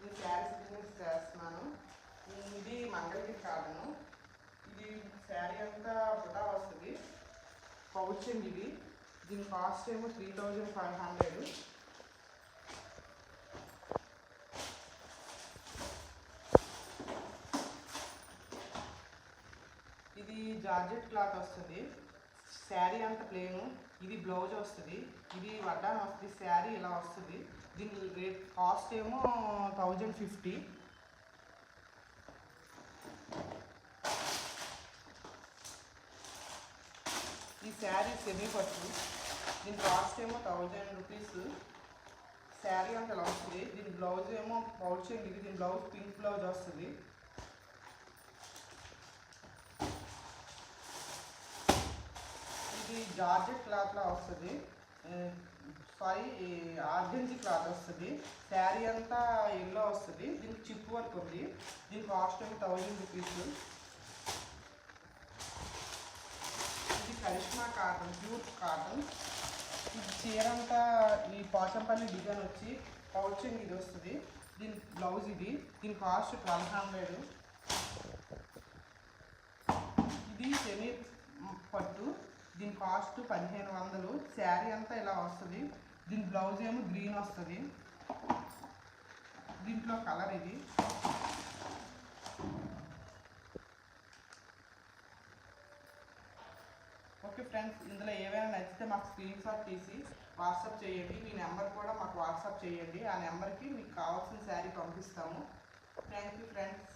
ఈ శారీ బిజినెస్ చేస్తున్నాను. ఇది మంగళగిరి కాటను. ఇది శారీ అంతా బుటా వస్తుంది. పౌచింగ్ ఇది. దీని కాస్ట్ ఏమో 3500. ఇది జార్జెట్ క్లాత్ వస్తుంది. శారీ అంతా ప్లేను. ఇది బ్లౌజ్ వస్తుంది. ఇది వడ్డానం వస్తుంది. శారీ ఇలా వస్తుంది. దీని రేట్ కాస్ట్ ఏమో 1050. ఈ శారీ సెమీ పట్టు. దీని కాస్ట్ ఏమో 1000 రూపీస్. శారీ అంతా ఇలా వస్తుంది. దీని బ్లౌజ్ ఏమో పౌచింగ్ ఇది. దీని బ్లౌజ్ పింక్ బ్లౌజ్ వస్తుంది. ఇది జార్జెట్ క్లాత్లా వస్తుంది. సారీ ఆర్గెన్జీ క్లాత్ వస్తుంది. శారీ అంతా ఎల్లో వస్తుంది. దీనికి చిప్ వర్క్ ఉంది. దీని కాస్ట్ ఏమో 1000 రూపీస్. ఇది కరిష్మా కాటన్, ప్యూర్ కాటన్. ఇది చీర అంతా ఈ పోచంపల్లి డిజైన్ వచ్చి పౌచింగ్ ఇది వస్తుంది. దీని బ్లౌజ్ ఇది. దీని కాస్ట్ 1200. ఇది సెమీ పట్టు. దీని కాస్ట్ 1500. శారీ అంతా ఇలా వస్తుంది. దీని బ్లౌజ్ ఏమో గ్రీన్ వస్తుంది. దీంట్లో కలర్ ఇది. ఓకే ఫ్రెండ్స్, ఇందులో ఏవైనా నచ్చితే మాకు స్క్రీన్ షాట్ తీసి వాట్సాప్ చేయండి. మీ నెంబర్ కూడా మాకు వాట్సాప్ చేయండి. ఆ నెంబర్కి మీకు కావాల్సిన శారీ పంపిస్తాము. Thank you friends.